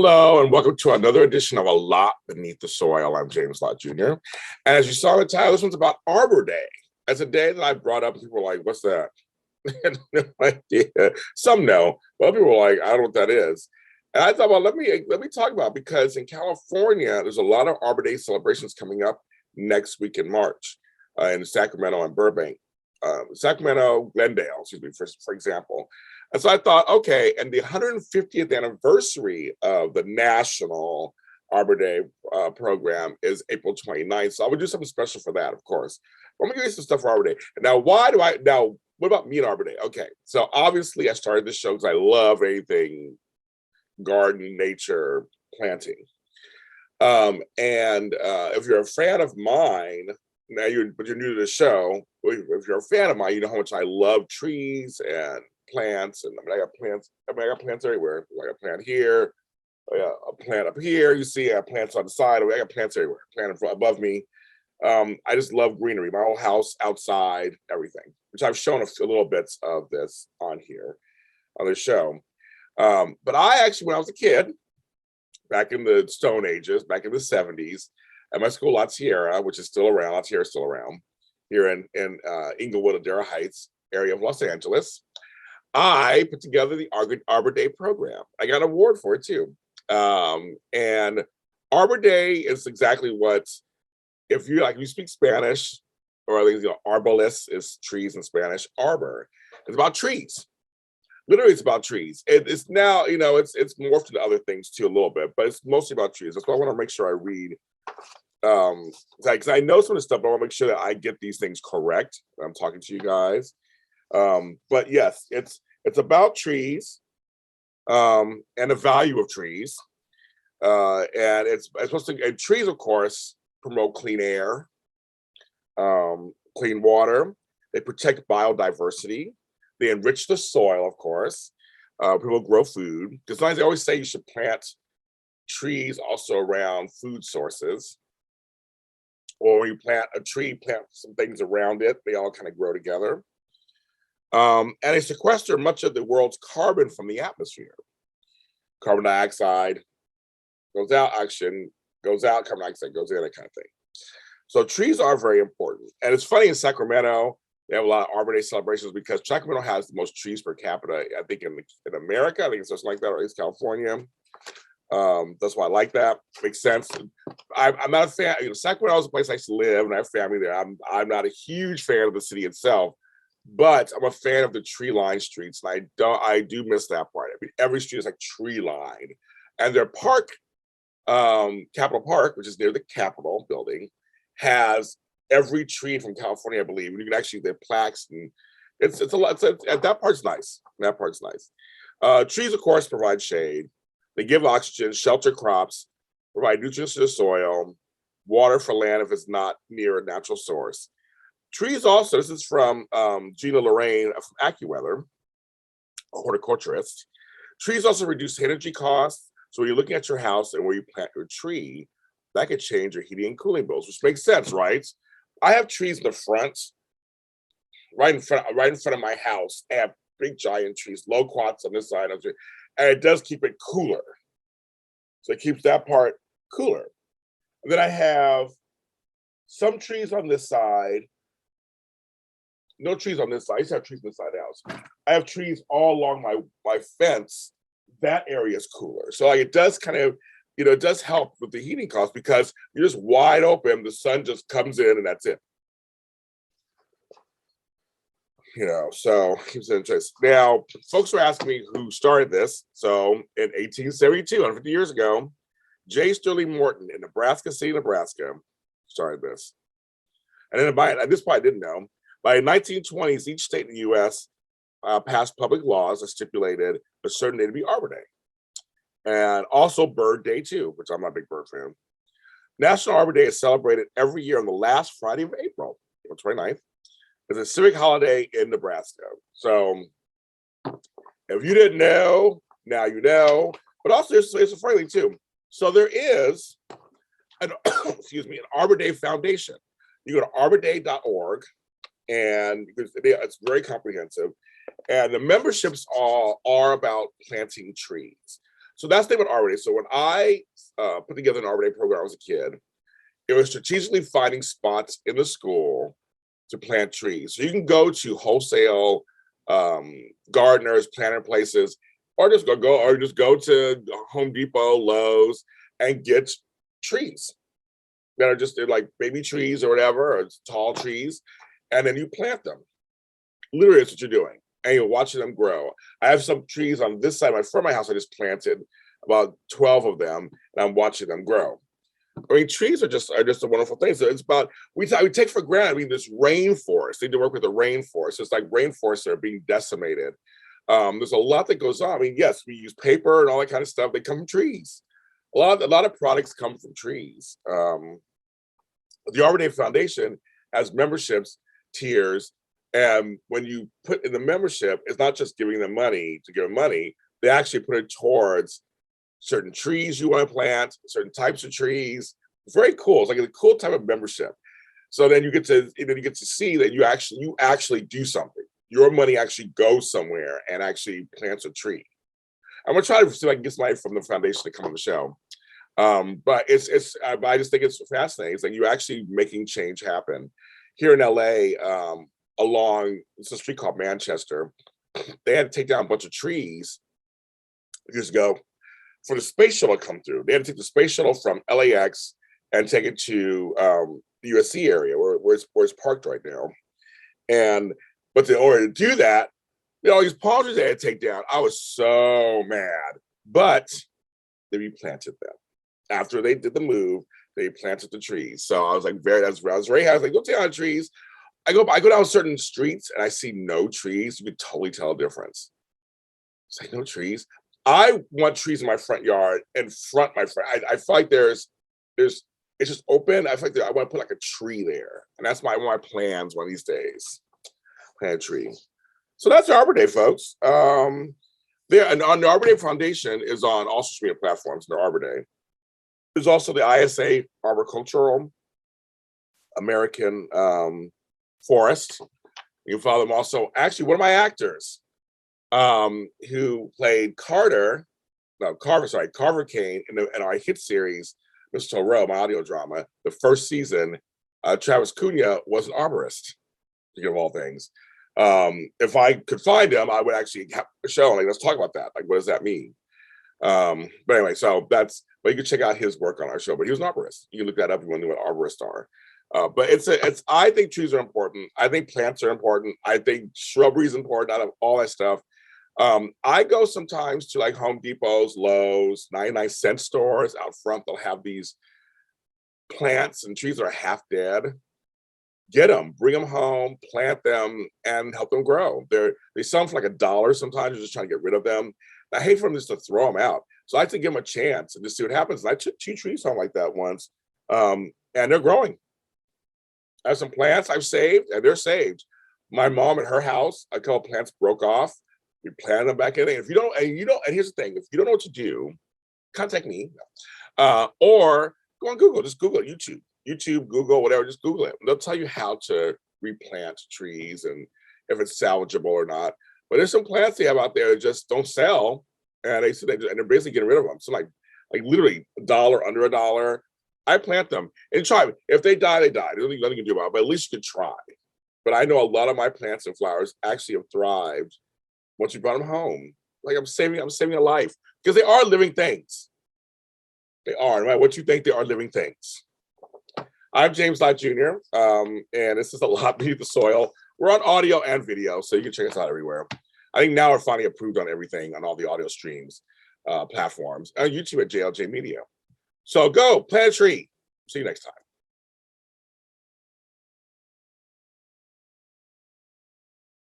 Hello, and welcome to another edition of A Lot Beneath the Soil. I'm James Lott Jr. And as you saw in the title, this one's about Arbor Day. That's a day that I brought up, and people were like, what's that? No idea. Some know, but other people were like, I don't know what that is. And I thought, well, let me talk about it, because in California, there's a lot of Arbor Day celebrations coming up next week in March in Sacramento and Burbank. Sacramento, Glendale, excuse me, for example. And so I thought, okay, and the 150th anniversary of the National Arbor Day program is April 29th. So I would do something special for that, of course. But I'm gonna give you some stuff for Arbor Day. And now, what about me and Arbor Day? Okay, so obviously I started this show because I love anything garden, nature, planting. If you're a fan of mine, but you're new to the show, if you're a fan of mine, you know how much I love trees and plants. And I got plants. I got plants everywhere. I got a plant here. I got a plant up here. You see, I have plants on the side. I got plants everywhere. Plant above me. I just love greenery. My whole house, outside, everything. Which I've shown a little bits of this on here on the show. But I actually, when I was a kid, back in the Stone Ages, back in the 70s, at my school, Lott Jr, which is still around, Lott Jr is still around, here in Inglewood, Adara Heights area of Los Angeles, I put together the Arbor Day program. I got an award for it too. And Arbor Day is exactly what, if you speak Spanish, or at least, arbolist is trees in Spanish, arbor. It's about trees. Literally, it's about trees. It's now, it's morphed into other things too a little bit, but it's mostly about trees. That's why I want to make sure I read, because I know some of the stuff, but I want to make sure that I get these things correct when I'm talking to you guys. But yes, it's about trees, and the value of trees. And it's supposed to, and trees, of course, promote clean air, clean water. They protect biodiversity. They enrich the soil, of course. People grow food. Because they always say you should plant trees also around food sources. Or when you plant a tree, plant some things around it. They all kind of grow together. And they sequester much of the world's carbon from the atmosphere. Carbon dioxide goes out, oxygen goes out, carbon dioxide goes in, that kind of thing. So trees are very important. And it's funny, in Sacramento, they have a lot of Arbor Day celebrations because Sacramento has the most trees per capita, I think, in America. I think it's something like that, or at least California. That's why I like that. Makes sense. I'm not a fan. Sacramento is a place I used to live, and I have family there. I'm not a huge fan of the city itself, but I'm a fan of the tree-lined streets, and I do miss that part. I mean, every street is like tree-lined, and their park, Capitol Park, which is near the Capitol building, has every tree from California, I believe. And you can actually, they're plaques, and it's a lot. That part's nice. That part's nice. Trees, of course, provide shade. They give oxygen, shelter crops, provide nutrients to the soil, water for land if it's not near a natural source. Trees also, this is from Gina Lorraine from AccuWeather, a horticulturist. Trees also reduce energy costs. So when you're looking at your house and where you plant your tree, that could change your heating and cooling bills, which makes sense, right? I have trees in the front, right in front of my house. I have big giant trees, loquats on this side, and it does keep it cooler. So it keeps that part cooler. And then I have some trees on this side. No trees on this side. I used to have trees on this side of the house. I have trees all along my fence. That area is cooler. So it does kind of, it does help with the heating costs because you're just wide open. The sun just comes in and that's it. So keeps it interesting. Now, folks were asking me who started this. So in 1872, 150 years ago, J. Sterling Morton in Nebraska City, Nebraska, started this. And then by this part I didn't know. By the 1920s, each state in the U.S. Passed public laws that stipulated a certain day to be Arbor Day. And also Bird Day too, which I'm not a big bird fan. National Arbor Day is celebrated every year on the last Friday of April, April 29th. It's a civic holiday in Nebraska. So if you didn't know, now you know. But also it's a friendly too. So there is an an Arbor Day Foundation. You go to arborday.org, and it's very comprehensive. And the memberships are about planting trees. So that's the thing about Arbor Day. So when I put together an Arbor Day program when I was a kid, it was strategically finding spots in the school to plant trees. So you can go to wholesale gardeners, planter places, or just go to Home Depot, Lowe's, and get trees that are just, they're like baby trees or whatever, or tall trees, and then you plant them. Literally, that's what you're doing, and you're watching them grow. I have some trees on this side of my house. I just planted about 12 of them, and I'm watching them grow. I mean, trees are just a wonderful thing. So it's about, we take for granted. I mean, this rainforest, they need to work with the rainforest. It's like rainforests are being decimated. There's a lot that goes on. I mean, yes, we use paper and all that kind of stuff. They come from trees. A lot of products come from trees. The Arbor Day Foundation has memberships tiers, and when you put in the membership, it's not just giving them money to give them money. They actually put it towards certain trees you want to plant, certain types of trees. It's very cool. It's like a cool type of membership. So then you get to see that you actually do something. Your money actually goes somewhere and actually plants a tree. I'm gonna try to see if I can get somebody from the foundation to come on the show. But I just think it's fascinating. It's like you're actually making change happen. Here in LA, along it's a street called Manchester, they had to take down a bunch of trees years ago for the space shuttle to come through. They had to take the space shuttle from LAX and take it to the USC area where it's parked right now. But in order to do that, all these palm trees they had to take down. I was so mad, but they replanted them. After they did the move, they planted the trees. So I was like, I was very happy. I was like, go take down the trees. I go down certain streets and I see no trees. You could totally tell a difference. It's like no trees. I want trees in my front yard and front my front. I feel like there's it's just open. I feel like I want to put like a tree there, and that's one of my plans one of these days. Plant a tree. So that's Arbor Day, folks. And on the Arbor Day Foundation is on all social media platforms. The Arbor Day. There's also the ISA Arboricultural American Forest. You can follow them also. Actually, one of my actors who played Carver Kane in our hit series, Mr. Rowe, my audio drama, the first season, Traviscuna was an arborist, of all things. If I could find him, I would actually have a show. Like, let's talk about that. Like, what does that mean? But anyway, but you can check out his work on our show. But he was an arborist. You can look that up if you want to know what arborists are. But I think trees are important. I think plants are important. I think shrubbery is important out of all that stuff. I go sometimes to like Home Depots, Lowe's, 99-cent stores out front. They'll have these plants and trees that are half dead. Get them, bring them home, plant them, and help them grow. They sell them for like $1 sometimes. You're just trying to get rid of them. I hate for them just to throw them out. So I like to give them a chance and just see what happens. And I took 2 trees home like that once, and they're growing. I have some plants I've saved, and they're saved. My mom at her house, a couple plants broke off. We planted them back in. And and here's the thing: if you don't know what to do, contact me, or go on Google. Just Google it, YouTube, Google, whatever. Just Google it. They'll tell you how to replant trees and if it's salvageable or not. But there's some plants they have out there that just don't sell, and they're basically getting rid of them. So like literally $1, under $1. I plant them and try. If they die, they die. There's nothing you can do about it, but at least you can try. But I know a lot of my plants and flowers actually have thrived once you brought them home. Like I'm saving a life because they are living things. They are, no matter what you think, they are living things. I'm James Lott Jr. And this is A Lot Beneath the Soil. We're on audio and video, so you can check us out everywhere. I think now we're finally approved on everything, on all the audio streams, platforms, and YouTube at JLJ Media. So go plant a tree. See you next time.